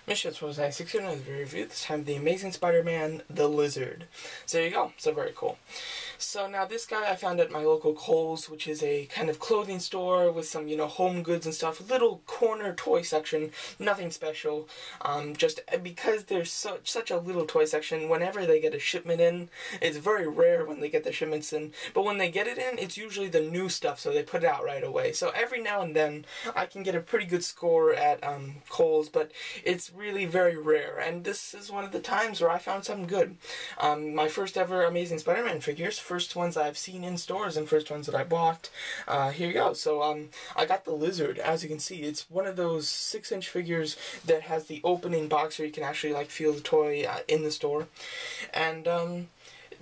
Missions was nice. Another review. This time, the Amazing Spider-Man, the Lizard. So there you go. So very cool. So now this guy I found at my local Kohl's, which is a kind of clothing store with some, home goods and stuff. Little corner toy section. Nothing special. Just because there's such a little toy section, whenever they get a shipment in, it's very rare when they get the shipments in. But when they get it in, it's usually the new stuff, so they put it out right away. So every now and then, I can get a pretty good score at Kohl's, but it's really very rare, and this is one of the times where I found something good. My first ever Amazing Spider-Man figures, first ones I've seen in stores and first ones that I bought. Here you go. So I got the Lizard. As you can see, it's one of those 6-inch figures that has the opening box where you can actually feel the toy in the store, and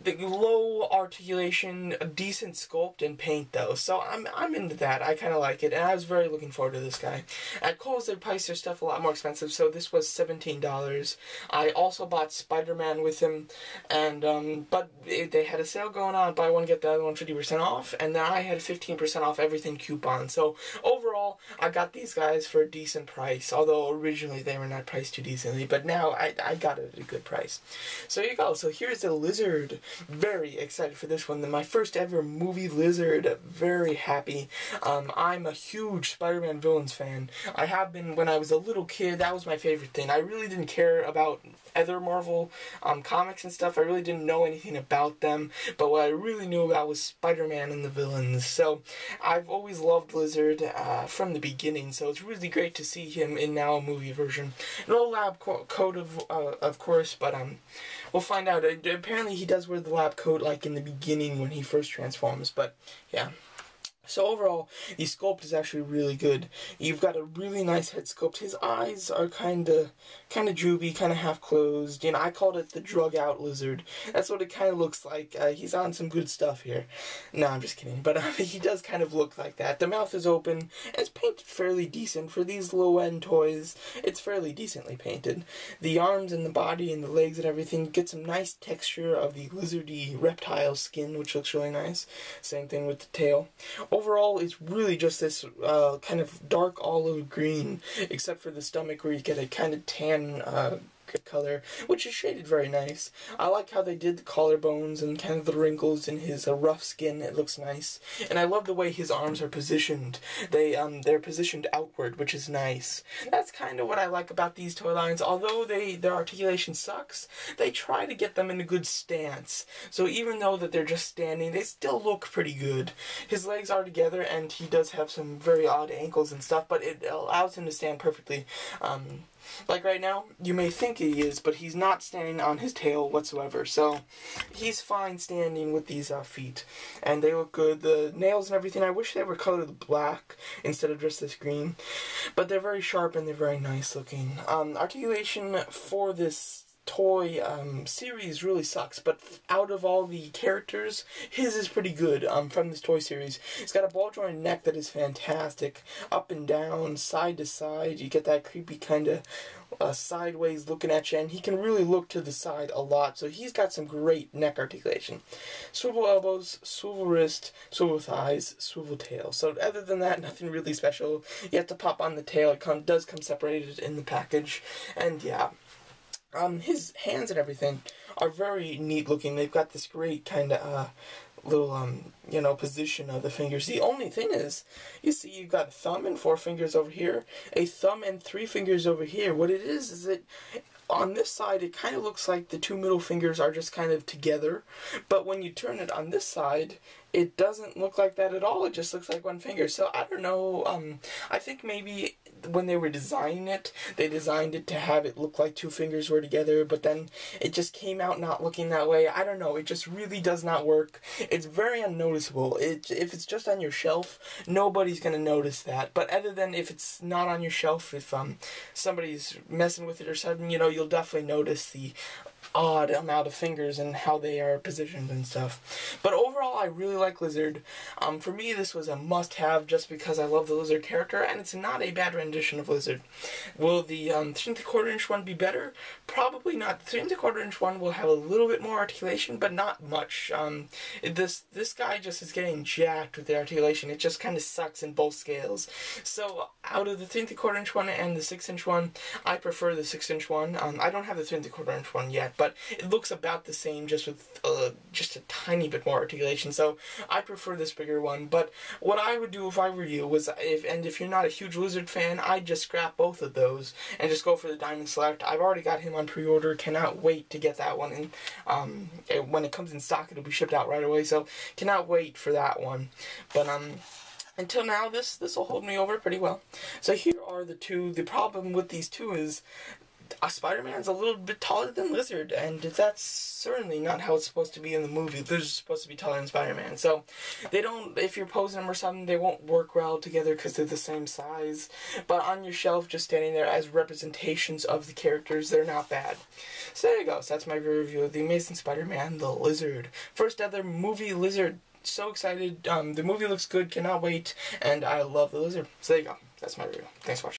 the low articulation, a decent sculpt and paint though, so I'm into that. I kind of like it, and I was very looking forward to this guy. At Kohl's, they price their stuff a lot more expensive, so this was $17. I also bought Spider-Man with him, and but they had a sale going on, buy one get the other one 50% off, and then I had 15% off everything coupon. So overall, I got these guys for a decent price, although originally they were not priced too decently, but now I got it at a good price. So here you go. So here's the Lizard. Very excited for this one. My first ever movie Lizard. Very happy. I'm a huge Spider-Man villains fan. I have been when I was a little kid. That was my favorite thing. I really didn't care about other Marvel comics and stuff. I really didn't know anything about them. But what I really knew about was Spider-Man and the villains. So I've always loved Lizard from the beginning. So it's really great to see him in now a movie version. No lab coat of course, but we'll find out. Apparently he does wear the lab coat in the beginning when he first transforms, but yeah. So overall, the sculpt is actually really good. You've got a really nice head sculpt. His eyes are kind of droopy, kind of half closed. I called it the drug out Lizard. That's what it kind of looks like. He's on some good stuff here. No, I'm just kidding. But he does kind of look like that. The mouth is open, and it's painted fairly decent. For these low-end toys, it's fairly decently painted. The arms and the body and the legs and everything get some nice texture of the lizardy reptile skin, which looks really nice. Same thing with the tail. Overall, it's really just this kind of dark olive green, except for the stomach where you get a kind of tan color, which is shaded very nice. I like how they did the collarbones and kind of the wrinkles in his rough skin. It looks nice, and I love the way his arms are positioned. They're positioned outward, which is nice. That's kind of what I like about these toy lines. Although their articulation sucks, they try to get them in a good stance. So even though that they're just standing, they still look pretty good. His legs are together, and he does have some very odd ankles and stuff, but it allows him to stand perfectly. Like right now, you may think he is, but he's not standing on his tail whatsoever. So he's fine standing with these feet, and they look good. The nails and everything, I wish they were colored black instead of just this green, but they're very sharp and they're very nice looking. Articulation for this toy series really sucks, but out of all the characters, his is pretty good from this toy series. He's got a ball joint neck that is fantastic, up and down, side to side. You get that creepy kind of sideways looking at you, and he can really look to the side a lot, so he's got some great neck articulation. Swivel elbows, swivel wrist, swivel thighs, swivel tail. So other than that, nothing really special. You have to pop on the tail. It does come separated in the package, and yeah. His hands and everything are very neat looking. They've got this great kind of little position of the fingers. The only thing is, you see, you've got a thumb and 4 fingers over here, a thumb and 3 fingers over here. What it is that on this side, it kind of looks like the 2 middle fingers are just kind of together, but when you turn it on this side, it doesn't look like that at all. It just looks like 1 finger. So I don't know. I think maybe when they were designing it, they designed it to have it look like 2 fingers were together, but then it just came out not looking that way. I don't know. It just really does not work. It's very unnoticeable. If it's just on your shelf, nobody's going to notice that. But other than if it's not on your shelf, if somebody's messing with it or something, you'll definitely notice the odd amount of fingers and how they are positioned and stuff. But overall, I really like Lizard. For me, this was a must-have just because I love the Lizard character, and it's not a bad rendition of Lizard. Will the 3 1/4 one be better? Probably not. The 3 1/4 one will have a little bit more articulation, but not much. This guy just is getting jacked with the articulation. It just kind of sucks in both scales. So out of the 3 1/4 one and the 6" one, I prefer the 6" one. I don't have the 3 1/4 one yet, but it looks about the same, just with just a tiny bit more articulation. So I prefer this bigger one. But what I would do if I were you was, if you're not a huge Lizard fan, I'd just scrap both of those and just go for the Diamond Select. I've already got him on pre-order. Cannot wait to get that one. And when it comes in stock, it'll be shipped out right away. So cannot wait for that one. But until now, this will hold me over pretty well. So here are the two. The problem with these two is Spider-Man's a little bit taller than Lizard, and that's certainly not how it's supposed to be in the movie. Lizard's supposed to be taller than Spider-Man, so they don't, if you're posing them or something, they won't work well together because they're the same size. But on your shelf, just standing there as representations of the characters, they're not bad. So there you go. So that's my review of The Amazing Spider-Man, the Lizard. First ever movie Lizard. So excited. The movie looks good, cannot wait, and I love the Lizard. So there you go. That's my review. Thanks for watching.